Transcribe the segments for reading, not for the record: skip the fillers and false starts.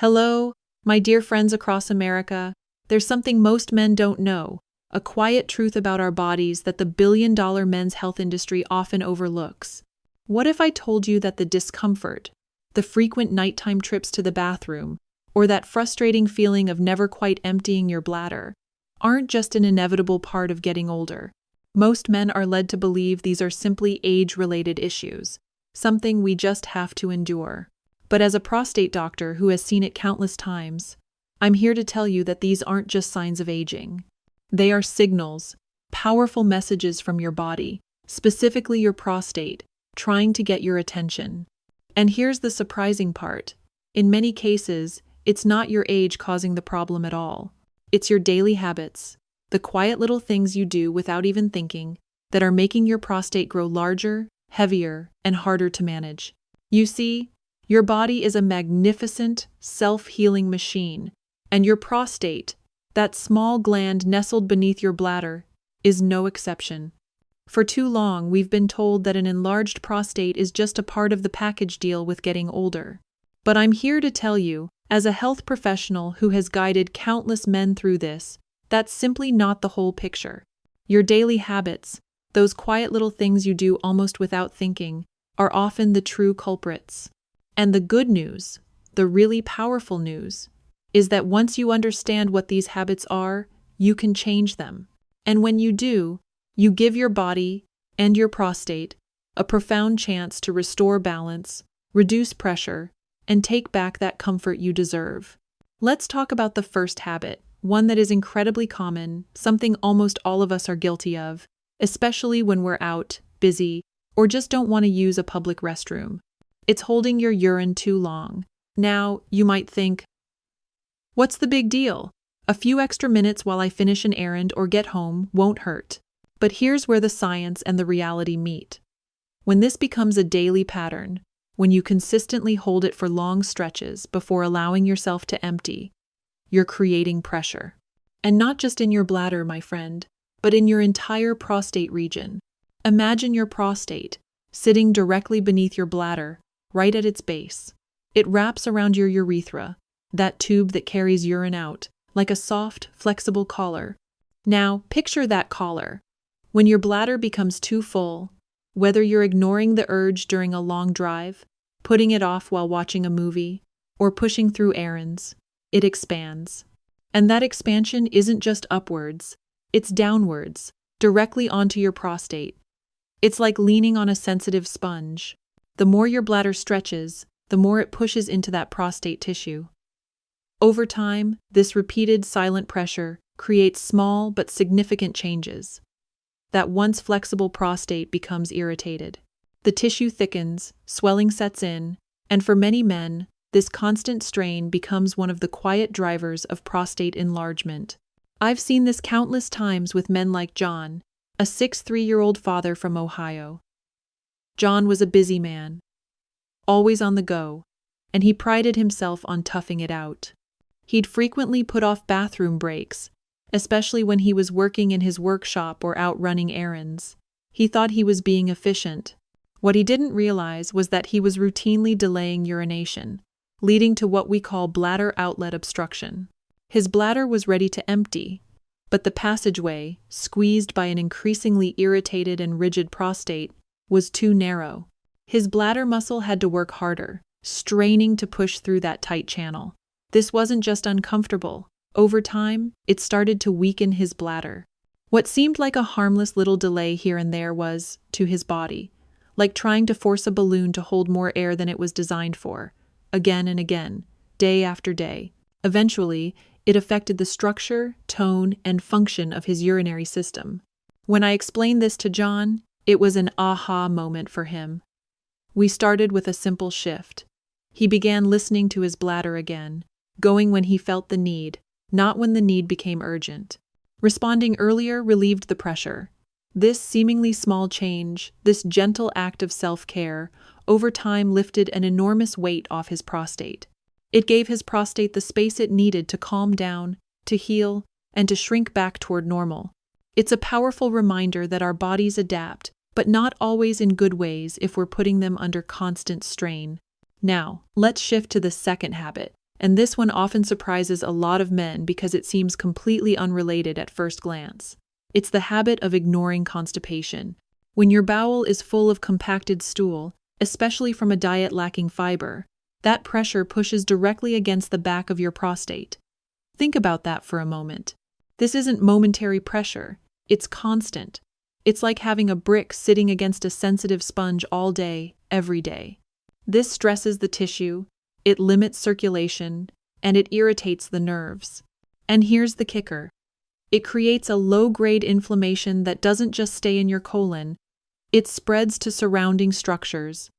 Hello, my dear friends across America. There's something most men don't know, a quiet truth about our bodies that the billion-dollar men's health industry often overlooks. What if I told you that the discomfort, the frequent nighttime trips to the bathroom, or that frustrating feeling of never quite emptying your bladder, aren't just an inevitable part of getting older? Most men are led to believe these are simply age-related issues, something we just have to endure. But as a prostate doctor who has seen it countless times, I'm here to tell you that these aren't just signs of aging. They are signals, powerful messages from your body, specifically your prostate, trying to get your attention. And here's the surprising part. In many cases, it's not your age causing the problem at all. It's your daily habits, the quiet little things you do without even thinking, that are making your prostate grow larger, heavier, and harder to manage. You see, your body is a magnificent, self-healing machine, and your prostate, that small gland nestled beneath your bladder, is no exception. For too long, we've been told that an enlarged prostate is just a part of the package deal with getting older. But I'm here to tell you, as a health professional who has guided countless men through this, that's simply not the whole picture. Your daily habits, those quiet little things you do almost without thinking, are often the true culprits. And the good news, the really powerful news, is that once you understand what these habits are, you can change them. And when you do, you give your body and your prostate a profound chance to restore balance, reduce pressure, and take back that comfort you deserve. Let's talk about the first habit, one that is incredibly common, something almost all of us are guilty of, especially when we're out, busy, or just don't want to use a public restroom. It's holding your urine too long. Now, you might think, what's the big deal? A few extra minutes while I finish an errand or get home won't hurt. But here's where the science and the reality meet. When this becomes a daily pattern, when you consistently hold it for long stretches before allowing yourself to empty, you're creating pressure. And not just in your bladder, my friend, but in your entire prostate region. Imagine your prostate sitting directly beneath your bladder, right at its base. It wraps around your urethra, that tube that carries urine out, like a soft, flexible collar. Now, picture that collar. When your bladder becomes too full, whether you're ignoring the urge during a long drive, putting it off while watching a movie, or pushing through errands, it expands. And that expansion isn't just upwards, it's downwards, directly onto your prostate. It's like leaning on a sensitive sponge. The more your bladder stretches, the more it pushes into that prostate tissue. Over time, this repeated silent pressure creates small but significant changes. That once flexible prostate becomes irritated. The tissue thickens, swelling sets in, and for many men, this constant strain becomes one of the quiet drivers of prostate enlargement. I've seen this countless times with men like John, a 63-year-old father from Ohio. John was a busy man, always on the go, and he prided himself on toughing it out. He'd frequently put off bathroom breaks, especially when he was working in his workshop or out running errands. He thought he was being efficient. What he didn't realize was that he was routinely delaying urination, leading to what we call bladder outlet obstruction. His bladder was ready to empty, but the passageway, squeezed by an increasingly irritated and rigid prostate, was too narrow. His bladder muscle had to work harder, straining to push through that tight channel. This wasn't just uncomfortable. Over time, it started to weaken his bladder. What seemed like a harmless little delay here and there was, to his body, like trying to force a balloon to hold more air than it was designed for, again and again, day after day. Eventually, it affected the structure, tone, and function of his urinary system. When I explained this to John, it was an aha moment for him. We started with a simple shift. He began listening to his bladder again, going when he felt the need, not when the need became urgent. Responding earlier relieved the pressure. This seemingly small change, this gentle act of self-care, over time lifted an enormous weight off his prostate. It gave his prostate the space it needed to calm down, to heal, and to shrink back toward normal. It's a powerful reminder that our bodies adapt, but not always in good ways if we're putting them under constant strain. Now, let's shift to the second habit, And this one often surprises a lot of men because it seems completely unrelated at first glance. It's the habit of ignoring constipation. When your bowel is full of compacted stool, especially from a diet lacking fiber, that pressure pushes directly against the back of your prostate. Think about that for a moment. This isn't momentary pressure, it's constant. It's like having a brick sitting against a sensitive sponge all day, every day. This stresses the tissue, it limits circulation, and it irritates the nerves. And here's the kicker. It creates a low-grade inflammation that doesn't just stay in your colon, it spreads to surrounding structures,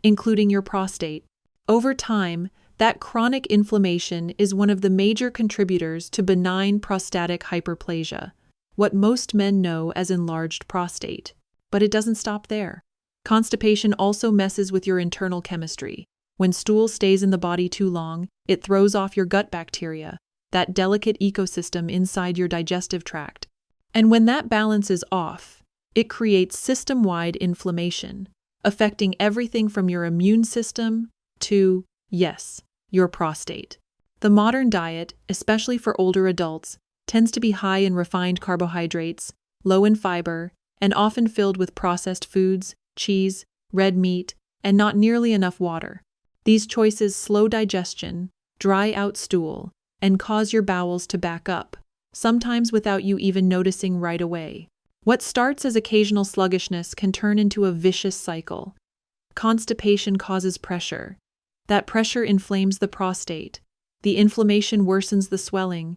including your prostate. Over time, that chronic inflammation is one of the major contributors to benign prostatic hyperplasia, what most men know as enlarged prostate. But it doesn't stop there. Constipation also messes with your internal chemistry. When stool stays in the body too long, it throws off your gut bacteria, that delicate ecosystem inside your digestive tract. And when that balance is off, it creates system-wide inflammation, affecting everything from your immune system to, yes, your prostate. The modern diet, especially for older adults, tends to be high in refined carbohydrates, low in fiber, and often filled with processed foods, cheese, red meat, and not nearly enough water. These choices slow digestion, dry out stool, and cause your bowels to back up, sometimes without you even noticing right away. What starts as occasional sluggishness can turn into a vicious cycle. Constipation causes pressure. That pressure inflames the prostate. The inflammation worsens the swelling,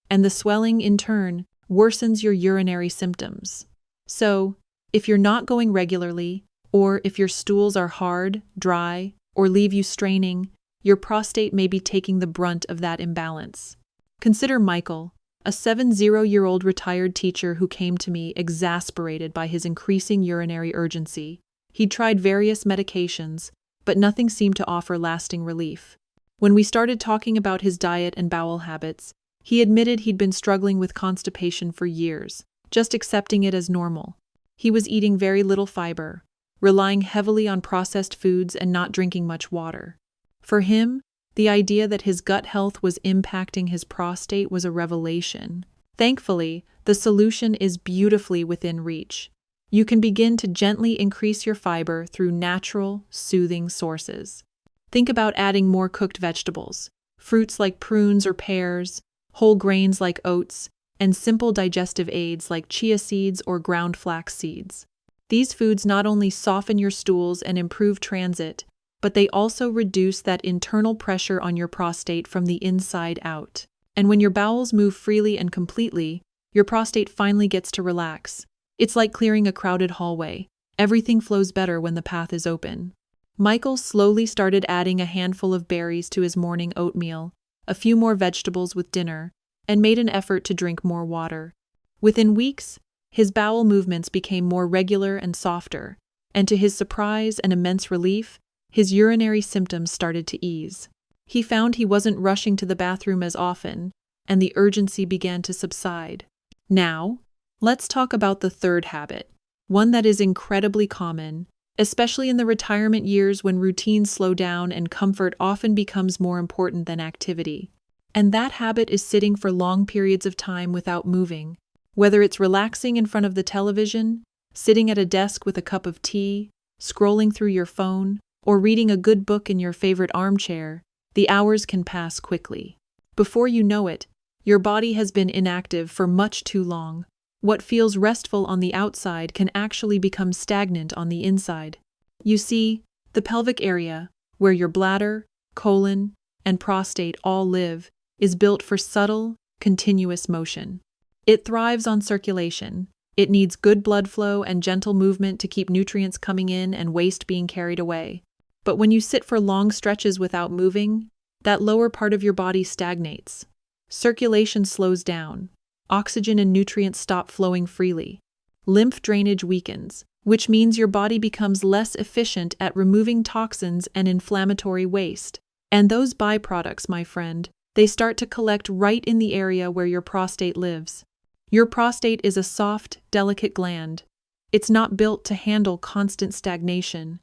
and the swelling, in turn, worsens your urinary symptoms. So, if you're not going regularly, or if your stools are hard, dry, or leave you straining, your prostate may be taking the brunt of that imbalance. Consider Michael, a 70-year-old retired teacher who came to me exasperated by his increasing urinary urgency. He'd tried various medications, but nothing seemed to offer lasting relief. When we started talking about his diet and bowel habits, he admitted he'd been struggling with constipation for years, just accepting it as normal. He was eating very little fiber, relying heavily on processed foods and not drinking much water. For him, the idea that his gut health was impacting his prostate was a revelation. Thankfully, the solution is beautifully within reach. You can begin to gently increase your fiber through natural, soothing sources. Think about adding more cooked vegetables, fruits like prunes or pears, whole grains like oats, and simple digestive aids like chia seeds or ground flax seeds. These foods not only soften your stools and improve transit, but they also reduce that internal pressure on your prostate from the inside out. And when your bowels move freely and completely, your prostate finally gets to relax. It's like clearing a crowded hallway. Everything flows better when the path is open. Michael slowly started adding a handful of berries to his morning oatmeal, a few more vegetables with dinner, and made an effort to drink more water. Within weeks, his bowel movements became more regular and softer, and to his surprise and immense relief, his urinary symptoms started to ease. He found he wasn't rushing to the bathroom as often, and the urgency began to subside. Now, let's talk about the third habit, one that is incredibly common, especially in the retirement years when routines slow down and comfort often becomes more important than activity. And that habit is sitting for long periods of time without moving. Whether it's relaxing in front of the television, sitting at a desk with a cup of tea, scrolling through your phone, or reading a good book in your favorite armchair, the hours can pass quickly. Before you know it, your body has been inactive for much too long. What feels restful on the outside can actually become stagnant on the inside. You see, the pelvic area, where your bladder, colon, and prostate all live, is built for subtle, continuous motion. It thrives on circulation. It needs good blood flow and gentle movement to keep nutrients coming in and waste being carried away. But when you sit for long stretches without moving, that lower part of your body stagnates. Circulation slows down. Oxygen and nutrients stop flowing freely. Lymph drainage weakens, which means your body becomes less efficient at removing toxins and inflammatory waste. And those byproducts, my friend, they start to collect right in the area where your prostate lives. Your prostate is a soft, delicate gland. It's not built to handle constant stagnation.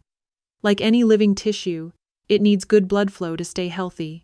Like any living tissue, it needs good blood flow to stay healthy.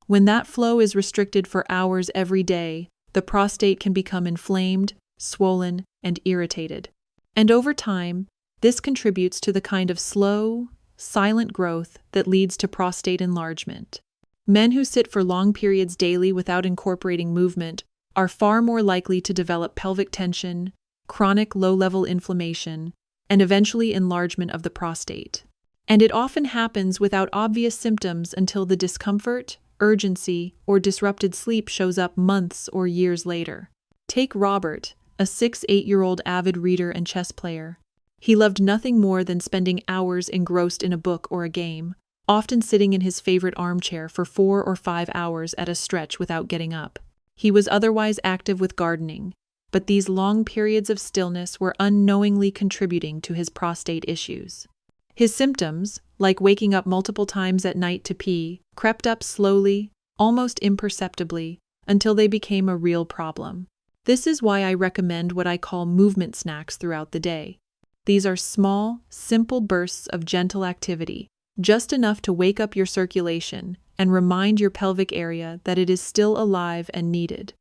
When that flow is restricted for hours every day, the prostate can become inflamed, swollen, and irritated. And over time, this contributes to the kind of slow, silent growth that leads to prostate enlargement. Men who sit for long periods daily without incorporating movement are far more likely to develop pelvic tension, chronic low-level inflammation, and eventually enlargement of the prostate. And it often happens without obvious symptoms until the discomfort, urgency, or disrupted sleep shows up months or years later. Take Robert, a 6-8-year-old avid reader and chess player. He loved nothing more than spending hours engrossed in a book or a game, often sitting in his favorite armchair for 4 or 5 hours at a stretch without getting up. He was otherwise active with gardening, but these long periods of stillness were unknowingly contributing to his prostate issues. His symptoms, like waking up multiple times at night to pee, crept up slowly, almost imperceptibly, until they became a real problem. This is why I recommend what I call movement snacks throughout the day. These are small, simple bursts of gentle activity, just enough to wake up your circulation and remind your pelvic area that it is still alive and needed.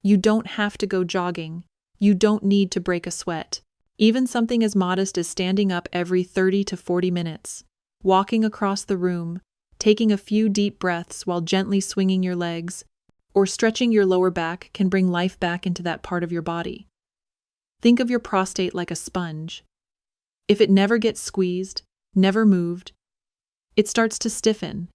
You don't have to go jogging. You don't need to break a sweat. Even something as modest as standing up every 30 to 40 minutes, walking across the room, taking a few deep breaths while gently swinging your legs, or stretching your lower back can bring life back into that part of your body. Think of your prostate like a sponge. If it never gets squeezed, never moved, it starts to stiffen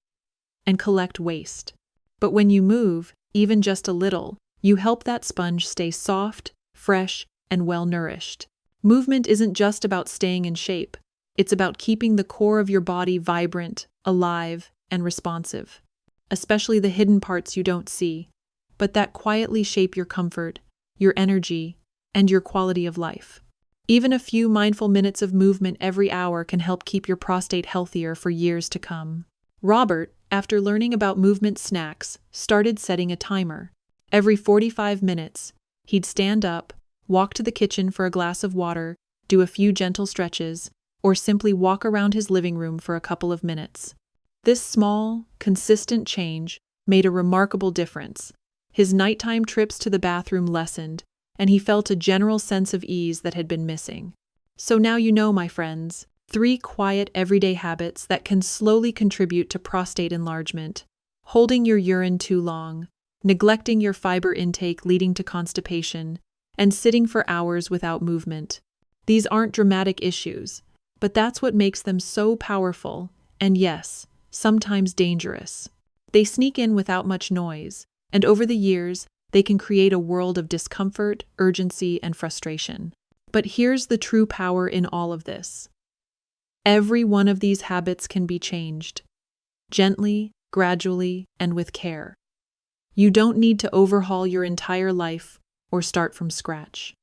and collect waste. But when you move, even just a little, you help that sponge stay soft, fresh, and well-nourished. Movement isn't just about staying in shape. It's about keeping the core of your body vibrant, alive, and responsive, especially the hidden parts you don't see, but that quietly shape your comfort, your energy, and your quality of life. Even a few mindful minutes of movement every hour can help keep your prostate healthier for years to come. Robert, after learning about movement snacks, started setting a timer. Every 45 minutes, he'd stand up, walk to the kitchen for a glass of water, do a few gentle stretches, or simply walk around his living room for a couple of minutes. This small, consistent change made a remarkable difference. His nighttime trips to the bathroom lessened, and he felt a general sense of ease that had been missing. So now you know, my friends, 3 quiet everyday habits that can slowly contribute to prostate enlargement: holding your urine too long, neglecting your fiber intake leading to constipation, and sitting for hours without movement. These aren't dramatic issues, but that's what makes them so powerful, and yes, sometimes dangerous. They sneak in without much noise, and over the years, they can create a world of discomfort, urgency, and frustration. But here's the true power in all of this. Every one of these habits can be changed, gently, gradually, and with care. You don't need to overhaul your entire life or start from scratch.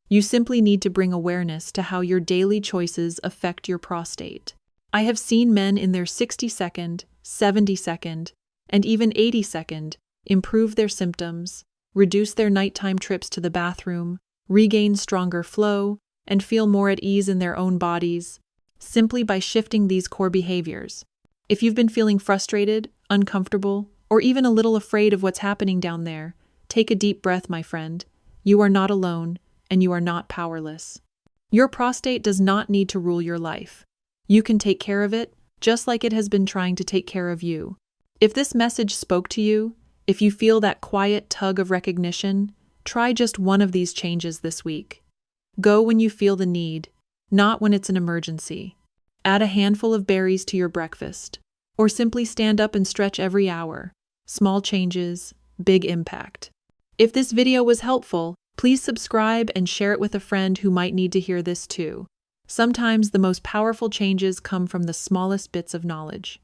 You simply need to bring awareness to how your daily choices affect your prostate. I have seen men in their 60-second, 70-second, and even 80-second improve their symptoms, reduce their nighttime trips to the bathroom, regain stronger flow, and feel more at ease in their own bodies, simply by shifting these core behaviors. If you've been feeling frustrated, uncomfortable, or even a little afraid of what's happening down there, take a deep breath, my friend. You are not alone, and you are not powerless. Your prostate does not need to rule your life. You can take care of it, just like it has been trying to take care of you. If this message spoke to you, if you feel that quiet tug of recognition, try just one of these changes this week. Go when you feel the need, not when it's an emergency. Add a handful of berries to your breakfast, or simply stand up and stretch every hour. Small changes, big impact. If this video was helpful, please subscribe and share it with a friend who might need to hear this too. Sometimes the most powerful changes come from the smallest bits of knowledge.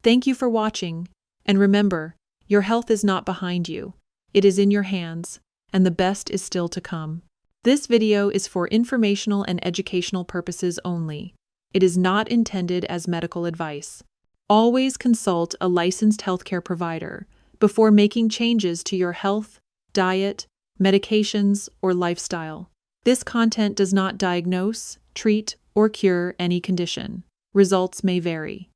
Thank you for watching, and remember, your health is not behind you. It is in your hands, and the best is still to come. This video is for informational and educational purposes only. It is not intended as medical advice. Always consult a licensed healthcare provider before making changes to your health, diet, medications, or lifestyle. This content does not diagnose, treat, or cure any condition. Results may vary.